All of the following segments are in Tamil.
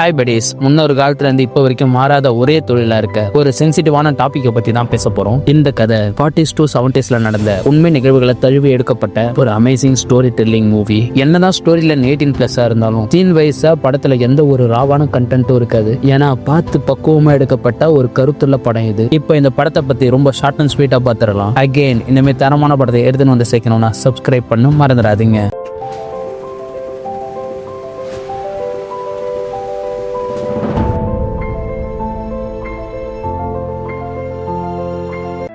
ஹாய் படிஸ், முன்னொரு காலத்துல இருந்து இப்போ வரைக்கும் மாறாத ஒரே தொழிலா இருக்க ஒரு சென்சிட்டிவான டாபிக்கை பத்தி தான் பேச போறோம். இந்த கதை 40s to 70s நடந்த உண்மை நிகழ்வுகளை தழுவி எடுக்கப்பட்ட ஒரு அமேசிங் ஸ்டோரி டெல்லிங் மூவி. என்னதான் ஸ்டோரியில 18+ இருந்தாலும் டீன் வயசா படத்துல எந்த ஒரு ராவான கண்டென்ட்டும் இருக்காது. ஏன்னா பார்த்து பக்குவமா எடுக்கப்பட்ட ஒரு கருத்துள்ள படம் இது. இப்போ இந்த படத்தை பத்தி ரொம்ப ஷார்ட் அண்ட் ஸ்வீட்டா பார்த்துடலாம். அகெயின் இனிமே தரமான படத்தை எடுத்துன்னு வந்து சேர்க்கணும்னா சப்ஸ்கிரைப் பண்ண மறந்துடாதீங்க.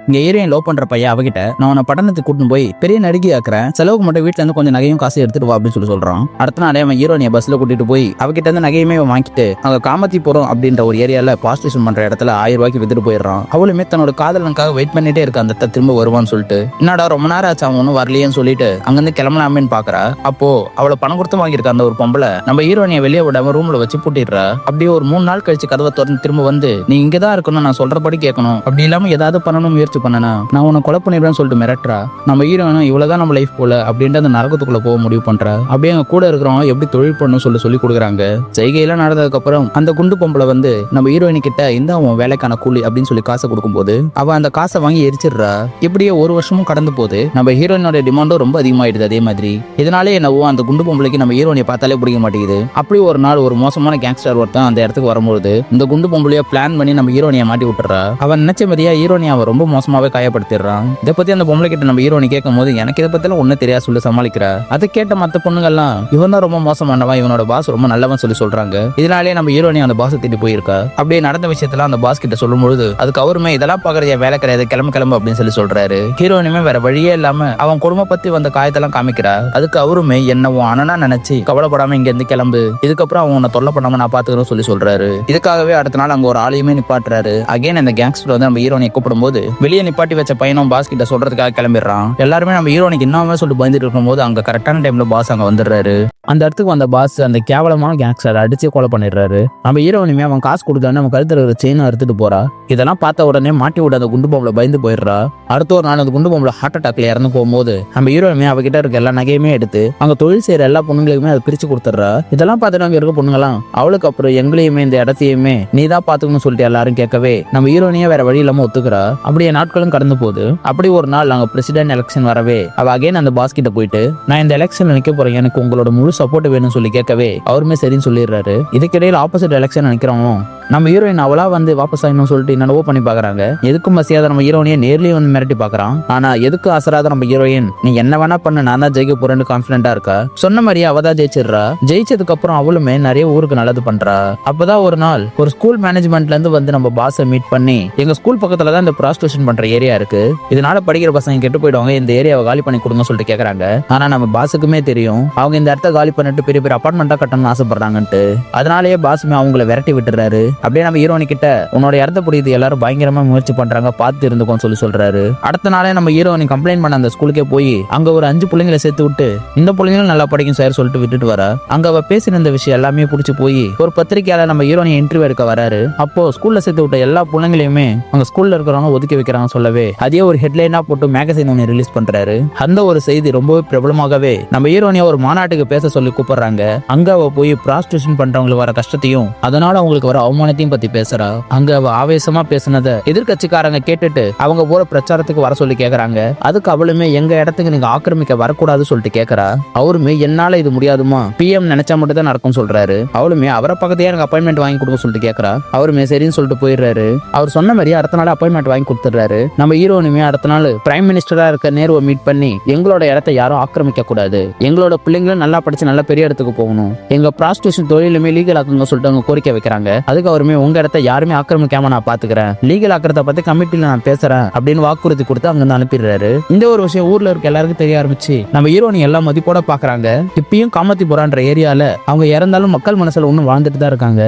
இங்க ஏரியா லோ பண்ற பையன் அவகிட்ட நான் உன்னை பட்டணத்துக்கு கூட்டின்னு போய் பெரிய நடிகை ஆக்குறேன், செலவுக்கு மட்டும் வீட்டுல இருந்து கொஞ்சம் நகையும் காசு எடுத்துட்டு வா அப்படின்னு சொல்றான். அடுத்த நாளே அவன் ஹீரோனிய பஸ்ல கூட்டிட்டு போய் அவகிட்ட இருந்து நகையுமே வாங்கிட்டு அங்க காமத்திபுரம் அப்படின்ற ஒரு ஏரியால பாஸ்டேஷன் பண்ற இடத்துல 1000 ரூபாய்க்கு வித்துட்டு போயிடுறான். அவளுமே தன்னோட காதலனுக்காக வெயிட் பண்ணிட்டே இருக்க அந்த திரும்ப வருவான்னு சொல்லிட்டு என்னடா ரொம்ப நேரம் ஆச்சு அவன் ஒன்னும் வரலையேன்னு சொல்லிட்டு அங்கிருந்து கிளம்பலாமேன்னு பாக்குறா. அப்போ அவளை பணம் கொடுத்து வாங்கியிருக்க அந்த ஒரு பொம்பளை நம்ம ஹீரோனிய வெளியே விடாம ரூம்ல வச்சு பூட்டிடுறா. அப்படியே ஒரு 3 நாள் கழிச்சு கதவை திறந்து திரும்ப வந்து நீ இங்கதான் இருக்கணும், நான் சொல்றபடி கேட்கணும், அப்படி இல்லாம ஏதாவது பண்ணணும் முயற்சி பண்ணனா நான் உன்னை கொலை பண்ணிடுறேன்னு சொல்லிட்டு மிரட்டுறா. நம்ம ஹீரோனும் இவ்வளவுதான் நம்ம லைஃப் போல அப்படின்ட்டு அந்த நரகத்துக்குள்ள போக முடிவு பண்றா. அப்படியே அங்க கூட இருக்கிறவங்க எப்படி தொழில் பண்ணணும் சொல்லி கொடுக்குறாங்க. செய்கையெல்லாம் நடந்ததுக்கு அப்புறம் அந்த குண்டு பொம்பளை வந்து நம்ம ஹீரோயினி கிட்ட இந்த அவன் வேலைக்கான கூலி அப்படின்னு சொல்லி காசை கொடுக்கும்போது அவ அந்த காசை வாங்கி எரிச்சிடுறா. இப்படியே ஒரு வருஷமும் கடந்து போது நம்ம ஹீரோயினோட டிமாண்டும் ரொம்ப அதிகமாயிடுது. அதே மாதிரி இதனாலே என்னவோ அந்த குண்டு பொம்பளைக்கு நம்ம ஹீரோயினை பார்த்தாலே பிடிக்க மாட்டேங்குது. அப்படி ஒரு நாள் ஒரு மோசமான கேங்ஸ்டர் ஒருத்தன் அந்த இடத்துக்கு வரும்போது இந்த குண்டு பொம்பளைய பிளான் பண்ணி நம்ம ஹீரோனியை மாட்டி விட்டுறா. அவன் நினைச்ச மாதிரியா ஹீரோனியை அவன் ரொம்ப மோசமாவே காயப்படுத்திடுறான். இதை பத்தி அந்த பொம்பளை கிட்ட நம்ம ஹீரோனி கேட்கும் போது எனக்கு இதை பத்தி ஒன்னும் தெரியாது சொல்லி சமாளிக்கிறா. அதை கேட்ட மத்த பொண்ணுங்கள்லாம் இவன் தான் ரொம்ப மோசமானவன், இவனோட பாஸ் ரொம்ப நல்லவன் சொல்றாங்க. இதனாலே நம்ம ஹீரோனி அந்த பாஸ் திட்டி போயிருக்கா. அப்படியே நடந்த விஷயத்துல அந்த பாஸ் கிட்ட சொல்லும் பொழுது அதுக்கு அவருமே இதெல்லாம் பாக்குறது வேலை கிடையாது, கிளம்பு அப்படின்னு சொல்றாரு. ஹீரோனியுமே வேற வழியே இல்லாம அவன் குடும்ப பத்தி வந்த காயத்தெல்லாம் காமிக்கிறா. அதுக்கு அவருமே என்னவோ அண்ணனா நினைச்சு கவலைப்படாம இங்க இருந்து கிளம்பு, இதுக்கப்புறம் அவன் உன்னை தொல்லை பண்ணாம நான் பாத்துக்கிறேன் சொல்றாரு. இதுக்காகவே அடுத்த நாள் அங்க ஒரு ஆளையுமே நிப்பாட்டுறாரு. அகைன் அந்த கேங்ஸ்டர் வந்து நம்ம ஹீரோனியை கூப்பிடும் போது வெளியே நிப்பாட்டி வச்ச பையனும் பாஸ் கிட்ட சொல்றதுக்காக கிளம்பிடுறான். எல்லாருமே நம்ம ஹீரோனிக்கு இன்னுமே சொல்லிட்டு பயந்துட்டு இருக்கும் போது அங்க கரெக்டான டைம்ல பாஸ் அங்க வந்துடுறாரு. அந்த இடத்துக்கு வந்த பாஸ் அந்த கேவலமான கேங்ஸ்டர் அடிச்சு கொலை பண்ணிடுறாரு. நம்ம ஹீரோனியுமே அவன் காசு கொடுத்தானே அவன் கழுத்துல இருக்கிற செயின் அறுத்துட்டு போறா. இதெல்லாம் பார்த்த உடனே மாட்டி விட அந்த குண்டு பொம்பளை பயந்து போயிடுறா. அடுத்த ஒரு நாள் அந்த குண்டு பொம்பளை ஹார்ட் அட்டாக்ல இறந்து போகும்போது நம்ம ஹீரோனுமே அவகிட்ட இருக்க எல்லா நகையுமே எடுத்து அங்க தொழில் செய்யற எல்லா பொண்ணுங்களுக்குமே அதை பிரிச்சு கொடுத்துட்றா. இதெல்லாம் பார்த்துட்டு அங்க இருக்க பொண்ணுங்களாம் அவளுக்கு அப்புறம் எங்களையுமே இந்த இடத்தையுமே நீ தான் பாத்துக்கணும்னு சொல்லிட்டு எல்லாரும் கேட்கவே நம்ம ஹீரோனியே வேற வழி இல்லாம ஒத்துக்கிறா. அப்படியே நாட்களும் கடந்து போகுது. அப்படி ஒரு நாள் அங்க பிரசிடென்ட் எலெக்ஷன் வரவே அவ அகைன் அந்த பாஸ் கிட்ட போயிட்டு நான் இந்த எலெக்ஷன் நினைக்க போறேன், எனக்கு உங்களோட முழு சப்போர்ட் வேணும்னு சொல்லி கேட்கவே அவருமே சரின்னு சொல்லிடுறாரு. இதுக்கிடையில ஆப்போசிட் எலெக்ஷன் நினைக்கிறவங்க நம்ம ஹீரோயின் அவளா வந்து வாபஸ் ஆகணும்னு சொல்லிட்டு என்னவோ பண்ணி பாக்குறாங்க. எதுக்கும் மசியாத நம்ம ஹீரோயினை நேர்லயே வந்து மிரட்டி பாக்குறான். ஆனா எதுக்கு அசராத நம்ம ஹீரோயின் நீ என்ன வேணா பண்ண, நான் தான் ஜெயிக்க போறேன்னு கான்பிடண்டா இருக்கா. சொன்ன மாதிரியே அவதான் ஜெயிச்சிடுறா. ஜெயிச்சதுக்கு அப்புறம் அவளுமே நிறைய ஊருக்கு நல்லது பண்றா. அப்பதான் ஒரு நாள் ஒரு ஸ்கூல் மேனேஜ்மெண்ட்ல இருந்து வந்து நம்ம பாஸை மீட் பண்ணி எங்க ஸ்கூல் பக்கத்துல தான் இந்த ப்ராஸ்டியூஷன் பண்ற ஏரியா இருக்கு, இதனால படிக்கிற பசங்க கெட்டு போயிடுவாங்க, இந்த ஏரியாவை காலி பண்ணி கொடுங்க சொல்லிட்டு கேக்குறாங்க. ஆனா நம்ம பாஸுக்குமே தெரியும் அவங்க இந்த இடத்த காலி பண்ணிட்டு பெரிய பெரிய அபார்ட்மெண்டா கட்டணும்னு ஆசைப்படுறாங்கன்ட்டு. அதனாலேயே பாஸுமே அவங்களை விரட்டி விட்டுறாரு. அப்படியே நம்ம ஹீரோனி கிட்ட உன்னோட இடத்த புரியுது, எல்லாரும் பயங்கரமா முயற்சி பண்றாங்க, பார்த்து இருந்துக்கும் சொல்றாரு. அடுத்த நாளே நம்ம ஹீரோனி கம்ப்ளைண்ட் பண்ண அந்த ஸ்கூலுக்கே போய் அங்க ஒரு 5 பிள்ளைங்களை சேர்த்து விட்டு இந்த பிள்ளைங்களும் நல்லா படிக்கும் சார் சொல்லிட்டு விட்டுட்டு வரா. அங்க அவ பேசின இந்த விஷயம் எல்லாமே பிடிச்சி போய் ஒரு பத்திரிக்கையால நம்ம ஹீரோனி இன்டர்வியூ எடுக்க வராரு. அப்போ ஸ்கூல்ல சேர்த்து விட்ட எல்லா பிள்ளைங்களையுமே அங்க ஸ்கூல்ல இருக்கிறவங்க ஒதுக்கி வைக்கிறாங்க சொல்லவே அதே ஒரு ஹெட்லைனா போட்டு மேகசின் ஒன்று ரிலீஸ் பண்றாரு. அந்த ஒரு செய்தி ரொம்பவே பிரபலமாகவே நம்ம ஹீரோனியா ஒரு மாநாட்டுக்கு பேச சொல்லி கூப்பிடுறாங்க. அங்க அவ போய் ப்ராஸ்டியூஷன் பண்றவங்களுக்கு வர கஷ்டத்தையும் அதனால அவங்களுக்கு வர அவமானத்தையும் பத்தி பேசுறா. அங்க அவ ஆவேசமா பேசினத எதிர்கட்சிக்காரங்க கேட்டுட்டு அவங்க போற பிரச்சாரத்துக்கு வர சொல்லி கேக்குறாங்க. அதுக்கு அவளுமே எங்க இடத்துக்கு நீங்க ஆக்கிரமிக்க வரக்கூடாது சொல்லிட்டு கேக்குறா. அவருமே என்னால இது முடியாதுமா, பிஎம் நினைச்சா மட்டும் தான் நடக்கும் சொல்றாரு. அவளுமே அவரை பக்கத்தையே எனக்கு அப்பாயின்மெண்ட் வாங்கி கொடுக்க சொல்லிட்டு கேக்குறா. அவருமே சரின்னு சொல்லிட்டு போயிடுறாரு. அவர் சொன்ன மாதிரி அடுத்த நாள் அப்பாயின்மெண்ட் வாங்கி கொடுத்துறாரு. நம்ம ஹீரோனுமே அடுத்த நாள் பிரைம் மினிஸ்டரா இருக்க நேருவை மீட் பண்ணி எங்களோட இடத்தை யாரும் ஆக்கிரமிக்க கூடாது, எங்களோட பிள்ளைங்களும் நல்லா படிச்சு நல்ல பெரிய இடத்துக்கு போகணும், எங்க ப்ராஸ்டியூஷன் தொழிலுமே லீகல் ஆக்குங்க சொல்லிட்டு அவங்க கோரிக்கை வைக்கிறாங்க. அதுக்கு அவருமே உங்க இடத்த யாருமே ஆக்கிரமிக்காம நான் பாத்துக்கிறேன், லீகல் ஆக்கிறத பத்தி கமிட்டில நான் பேசுறேன் அப்படின்னு வாக்குறுதி கொடுத்து அங்க இருந்து அனுப்பிடுறாரு. இந்த ஒரு விஷயம் ஊர்ல இருக்க எல்லாருக்கும் தெரிய ஆரம்பிச்சு நம்ம ஹீரோனி எல்லாம் மதிப்போட பாக்குறாங்க. இப்பயும் காமத்திபுரான்ற ஏரியால அவங்க இறந்தாலும் மக்கள் மனசுல ஒன்னும் வாழ்ந்துட்டு தான் இருக்காங்க.